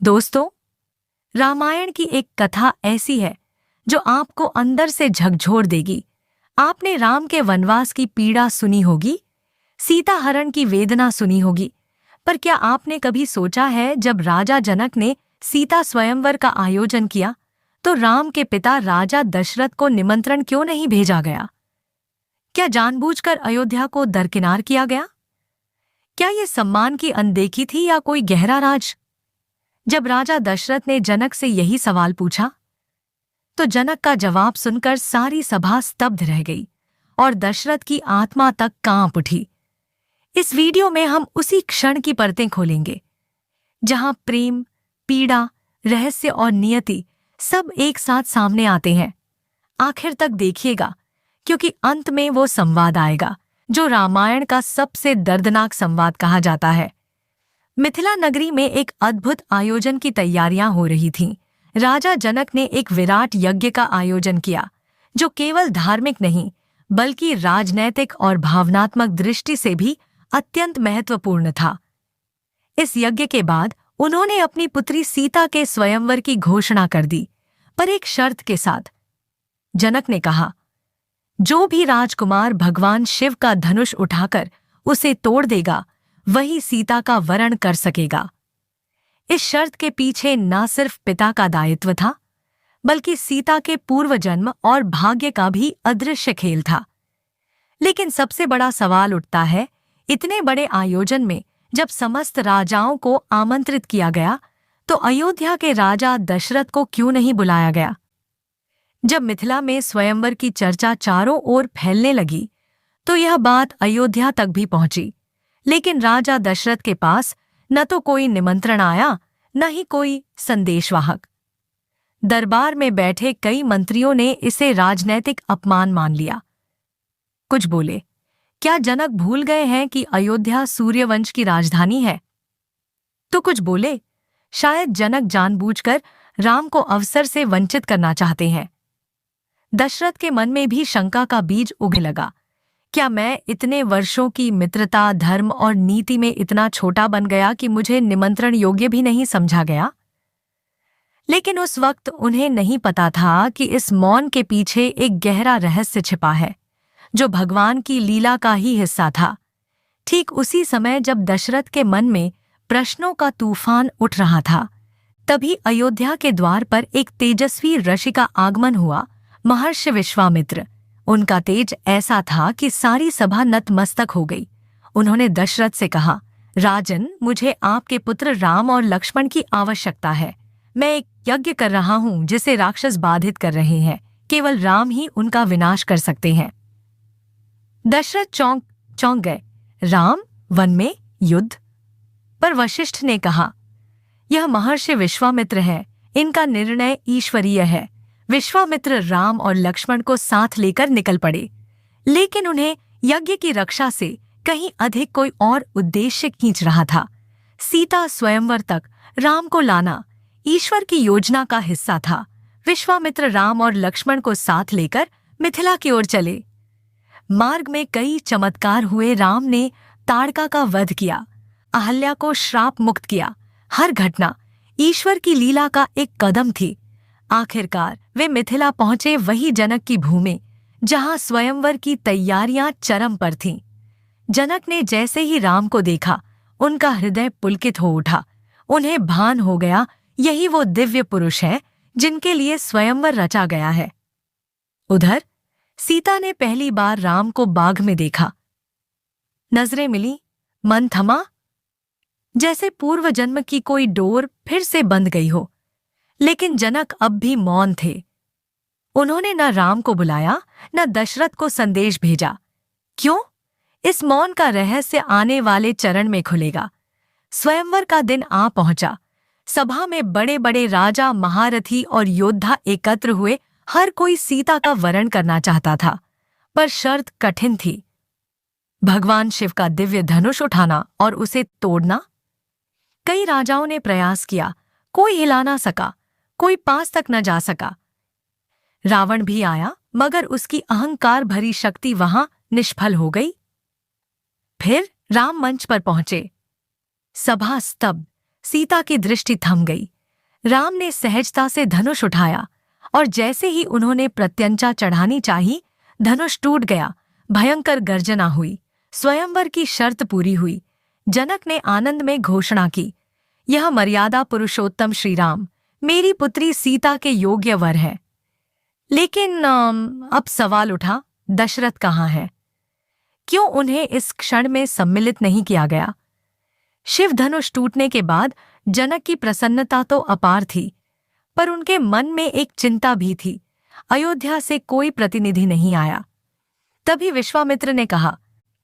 दोस्तों, रामायण की एक कथा ऐसी है जो आपको अंदर से झकझोर देगी। आपने राम के वनवास की पीड़ा सुनी होगी, सीता हरण की वेदना सुनी होगी, पर क्या आपने कभी सोचा है जब राजा जनक ने सीता स्वयंवर का आयोजन किया तो राम के पिता राजा दशरथ को निमंत्रण क्यों नहीं भेजा गया? क्या जानबूझकर अयोध्या को दरकिनार किया गया? क्या ये सम्मान की अनदेखी थी या कोई गहरा राज? जब राजा दशरथ ने जनक से यही सवाल पूछा तो जनक का जवाब सुनकर सारी सभा स्तब्ध रह गई और दशरथ की आत्मा तक कांप उठी। इस वीडियो में हम उसी क्षण की परतें खोलेंगे जहां प्रेम, पीड़ा, रहस्य और नियति सब एक साथ सामने आते हैं। आखिर तक देखिएगा, क्योंकि अंत में वो संवाद आएगा जो रामायण का सबसे दर्दनाक संवाद कहा जाता है। मिथिला नगरी में एक अद्भुत आयोजन की तैयारियां हो रही थीं। राजा जनक ने एक विराट यज्ञ का आयोजन किया जो केवल धार्मिक नहीं बल्कि राजनैतिक और भावनात्मक दृष्टि से भी अत्यंत महत्वपूर्ण था। इस यज्ञ के बाद उन्होंने अपनी पुत्री सीता के स्वयंवर की घोषणा कर दी, पर एक शर्त के साथ। जनक ने कहा, जो भी राजकुमार भगवान शिव का धनुष उठाकर उसे तोड़ देगा वही सीता का वरण कर सकेगा। इस शर्त के पीछे न सिर्फ पिता का दायित्व था बल्कि सीता के पूर्व जन्म और भाग्य का भी अदृश्य खेल था। लेकिन सबसे बड़ा सवाल उठता है, इतने बड़े आयोजन में जब समस्त राजाओं को आमंत्रित किया गया तो अयोध्या के राजा दशरथ को क्यों नहीं बुलाया गया? जब मिथिला में स्वयंवर की चर्चा चारों ओर फैलने लगी तो यह बात अयोध्या तक भी पहुंची, लेकिन राजा दशरथ के पास न तो कोई निमंत्रण आया न ही कोई संदेशवाहक। दरबार में बैठे कई मंत्रियों ने इसे राजनैतिक अपमान मान लिया। कुछ बोले, क्या जनक भूल गए हैं कि अयोध्या सूर्यवंश की राजधानी है? तो कुछ बोले, शायद जनक जानबूझकर राम को अवसर से वंचित करना चाहते हैं। दशरथ के मन में भी शंका का बीज उगने लगा। क्या मैं इतने वर्षों की मित्रता, धर्म और नीति में इतना छोटा बन गया कि मुझे निमंत्रण योग्य भी नहीं समझा गया? लेकिन उस वक्त उन्हें नहीं पता था कि इस मौन के पीछे एक गहरा रहस्य छिपा है जो भगवान की लीला का ही हिस्सा था। ठीक उसी समय जब दशरथ के मन में प्रश्नों का तूफान उठ रहा था, तभी अयोध्या के द्वार पर एक तेजस्वी ऋषि का आगमन हुआ, महर्षि विश्वामित्र। उनका तेज ऐसा था कि सारी सभा नतमस्तक हो गई। उन्होंने दशरथ से कहा, राजन, मुझे आपके पुत्र राम और लक्ष्मण की आवश्यकता है। मैं एक यज्ञ कर रहा हूं जिसे राक्षस बाधित कर रहे हैं। केवल राम ही उनका विनाश कर सकते हैं। दशरथ चौंक गए। राम, वन में युद्ध? पर वशिष्ठ ने कहा, यह महर्षि विश्वामित्र है, इनका निर्णय ईश्वरीय है। विश्वामित्र राम और लक्ष्मण को साथ लेकर निकल पड़े, लेकिन उन्हें यज्ञ की रक्षा से कहीं अधिक कोई और उद्देश्य खींच रहा था। सीता स्वयंवर तक राम को लाना ईश्वर की योजना का हिस्सा था। विश्वामित्र राम और लक्ष्मण को साथ लेकर मिथिला की ओर चले। मार्ग में कई चमत्कार हुए। राम ने ताड़का का वध किया, अहल्या को श्राप मुक्त किया। हर घटना ईश्वर की लीला का एक कदम थी। आखिरकार वे मिथिला पहुंचे, वही जनक की भूमि जहां स्वयंवर की तैयारियां चरम पर थीं। जनक ने जैसे ही राम को देखा, उनका हृदय पुलकित हो उठा। उन्हें भान हो गया, यही वो दिव्य पुरुष है जिनके लिए स्वयंवर रचा गया है। उधर सीता ने पहली बार राम को बाग में देखा। नजरें मिली, मन थमा, जैसे पूर्व जन्म की कोई डोर फिर से बंध गई हो। लेकिन जनक अब भी मौन थे। उन्होंने न राम को बुलाया न दशरथ को संदेश भेजा। क्यों? इस मौन का रहस्य आने वाले चरण में खुलेगा। स्वयंवर का दिन आ पहुंचा। सभा में बड़े बड़े राजा, महारथी और योद्धा एकत्र हुए। हर कोई सीता का वरण करना चाहता था, पर शर्त कठिन थी। भगवान शिव का दिव्य धनुष उठाना और उसे तोड़ना। कई राजाओं ने प्रयास किया, कोई हिला ना सका, कोई पास तक न जा सका। रावण भी आया, मगर उसकी अहंकार भरी शक्ति वहां निष्फल हो गई। फिर राम मंच पर पहुंचे। सभा स्तब्ध, सीता की दृष्टि थम गई। राम ने सहजता से धनुष उठाया और जैसे ही उन्होंने प्रत्यंचा चढ़ानी चाही, धनुष टूट गया। भयंकर गर्जना हुई। स्वयंवर की शर्त पूरी हुई। जनक ने आनंद में घोषणा की, यह मर्यादा पुरुषोत्तम श्रीराम मेरी पुत्री सीता के योग्य वर है। लेकिन अब सवाल उठा, दशरथ कहाँ है? क्यों उन्हें इस क्षण में सम्मिलित नहीं किया गया? शिव धनुष टूटने के बाद जनक की प्रसन्नता तो अपार थी, पर उनके मन में एक चिंता भी थी। अयोध्या से कोई प्रतिनिधि नहीं आया। तभी विश्वामित्र ने कहा,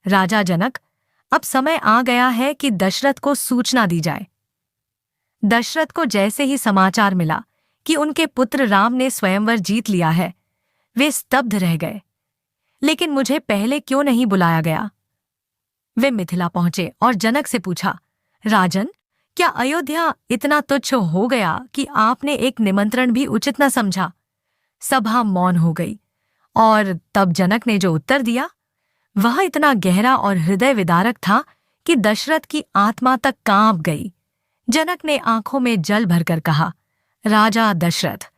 राजा जनक, अब समय आ गया है कि दशरथ को सूचना दी जाए। दशरथ को जैसे ही समाचार मिला कि उनके पुत्र राम ने स्वयंवर जीत लिया है, वे स्तब्ध रह गए। लेकिन मुझे पहले क्यों नहीं बुलाया गया? वे मिथिला पहुंचे और जनक से पूछा, राजन, क्या अयोध्या इतना तुच्छ हो गया कि आपने एक निमंत्रण भी उचित न समझा? सभा मौन हो गई और तब जनक ने जो उत्तर दिया वह इतना गहरा और हृदय विदारक था कि दशरथ की आत्मा तक कांप गई। जनक ने आंखों में जल भरकर कहा, राजा दशरथ,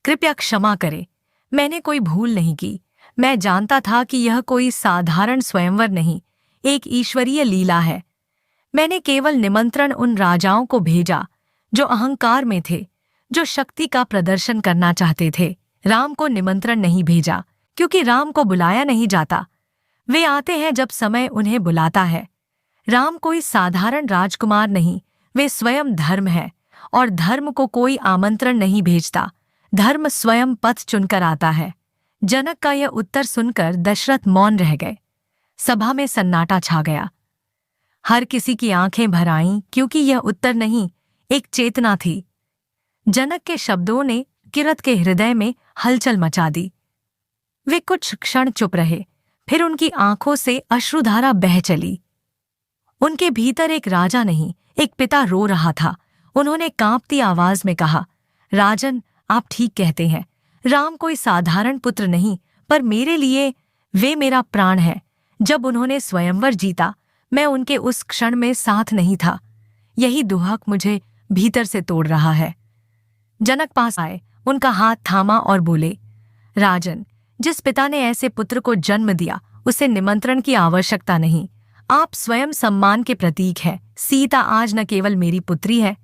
कृपया क्षमा करें, मैंने कोई भूल नहीं की। मैं जानता था कि यह कोई साधारण स्वयंवर नहीं, एक ईश्वरीय लीला है। मैंने केवल निमंत्रण उन राजाओं को भेजा जो अहंकार में थे, जो शक्ति का प्रदर्शन करना चाहते थे। राम को निमंत्रण नहीं भेजा, क्योंकि राम को बुलाया नहीं जाता। वे आते हैं जब समय उन्हें बुलाता है। राम कोई साधारण राजकुमार नहीं, वे स्वयं धर्म है, और धर्म को कोई आमंत्रण नहीं भेजता। धर्म स्वयं पथ चुनकर आता है। जनक का यह उत्तर सुनकर दशरथ मौन रह गए। सभा में सन्नाटा छा गया। हर किसी की आंखें भर आईं, क्योंकि यह उत्तर नहीं, एक चेतना थी। जनक के शब्दों ने किरत के हृदय में हलचल मचा दी। वे कुछ क्षण चुप रहे, फिर उनकी आंखों से अश्रुधारा बह चली। उनके भीतर एक राजा नहीं, एक पिता रो रहा था। उन्होंने कांपती आवाज में कहा, राजन, आप ठीक कहते हैं। राम कोई साधारण पुत्र नहीं, पर मेरे लिए वे मेरा प्राण है। जब उन्होंने स्वयंवर जीता, मैं उनके उस क्षण में साथ नहीं था। यही दुहक मुझे भीतर से तोड़ रहा है। जनक पास आए, उनका हाथ थामा और बोले, राजन, जिस पिता ने ऐसे पुत्र को जन्म दिया, उसे निमंत्रण की आवश्यकता नहीं। आप स्वयं सम्मान के प्रतीक हैं। सीता आज न केवल मेरी पुत्री है,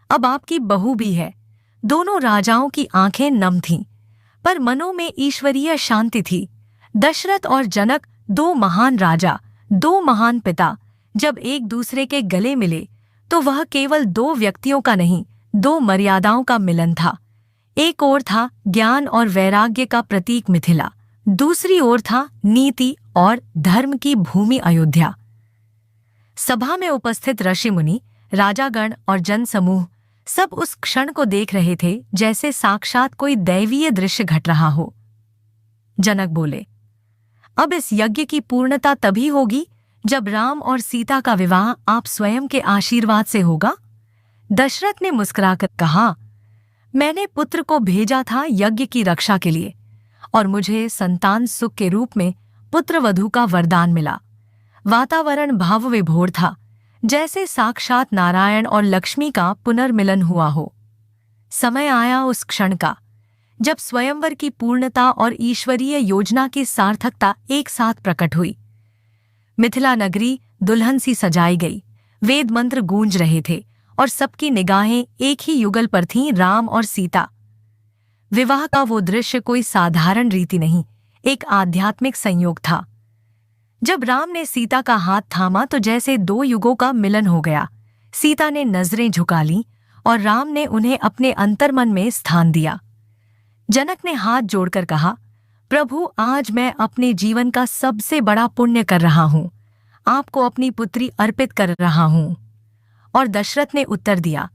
अब आपकी बहू भी है। दोनों राजाओं की आंखें नम थीं, पर मनों में ईश्वरीय शांति थी। दशरथ और जनक, दो महान राजा, दो महान पिता, जब एक दूसरे के गले मिले तो वह केवल दो व्यक्तियों का नहीं, दो मर्यादाओं का मिलन था। एक ओर था ज्ञान और वैराग्य का प्रतीक मिथिला, दूसरी ओर था नीति और धर्म की भूमि अयोध्या। सभा में उपस्थित ऋषि मुनि, राजागण और जनसमूह सब उस क्षण को देख रहे थे जैसे साक्षात कोई दैवीय दृश्य घट रहा हो। जनक बोले, अब इस यज्ञ की पूर्णता तभी होगी जब राम और सीता का विवाह आप स्वयं के आशीर्वाद से होगा। दशरथ ने मुस्कुराकर कहा, मैंने पुत्र को भेजा था यज्ञ की रक्षा के लिए, और मुझे संतान सुख के रूप में पुत्रवधू का वरदान मिला। वातावरण भावविभोर था, जैसे साक्षात नारायण और लक्ष्मी का पुनर्मिलन हुआ हो। समय आया उस क्षण का जब स्वयंवर की पूर्णता और ईश्वरीय योजना की सार्थकता एक साथ प्रकट हुई। मिथिला नगरी दुल्हन सी सजाई गई, वेद मंत्र गूंज रहे थे और सबकी निगाहें एक ही युगल पर थीं, राम और सीता। विवाह का वो दृश्य कोई साधारण रीति नहीं, एक आध्यात्मिक संयोग था। जब राम ने सीता का हाथ थामा तो जैसे दो युगों का मिलन हो गया। सीता ने नजरें झुका लीं और राम ने उन्हें अपने अंतर्मन में स्थान दिया। जनक ने हाथ जोड़कर कहा, प्रभु, आज मैं अपने जीवन का सबसे बड़ा पुण्य कर रहा हूँ, आपको अपनी पुत्री अर्पित कर रहा हूँ। और दशरथ ने उत्तर दिया,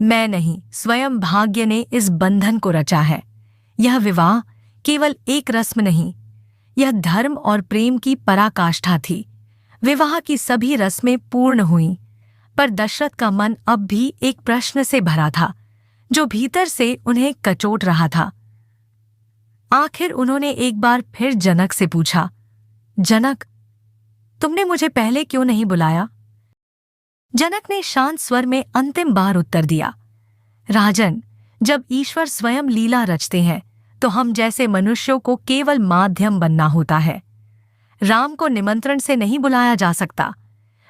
मैं नहीं, स्वयं भाग्य ने इस बंधन को रचा है। यह विवाह केवल एक रस्म नहीं, यह धर्म और प्रेम की पराकाष्ठा थी। विवाह की सभी रस्में पूर्ण हुईं, पर दशरथ का मन अब भी एक प्रश्न से भरा था जो भीतर से उन्हें कचोट रहा था। आखिर उन्होंने एक बार फिर जनक से पूछा, जनक, तुमने मुझे पहले क्यों नहीं बुलाया? जनक ने शांत स्वर में अंतिम बार उत्तर दिया, राजन, जब ईश्वर स्वयं लीला रचते हैं तो हम जैसे मनुष्यों को केवल माध्यम बनना होता है। राम को निमंत्रण से नहीं बुलाया जा सकता।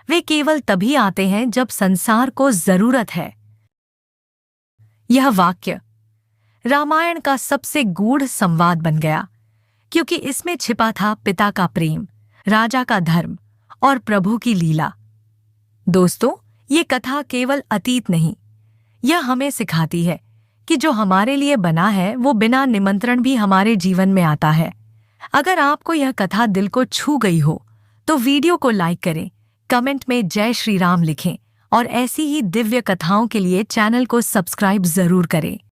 वे केवल तभी आते हैं जब संसार को जरूरत है। यह वाक्य रामायण का सबसे गूढ़ संवाद बन गया, क्योंकि इसमें छिपा था पिता का प्रेम, राजा का धर्म और प्रभु की लीला। दोस्तों, ये कथा केवल अतीत नहीं, यह हमें सिखाती है कि जो हमारे लिए बना है वो बिना निमंत्रण भी हमारे जीवन में आता है। अगर आपको यह कथा दिल को छू गई हो तो वीडियो को लाइक करें, कमेंट में जय श्री राम लिखें और ऐसी ही दिव्य कथाओं के लिए चैनल को सब्सक्राइब जरूर करें।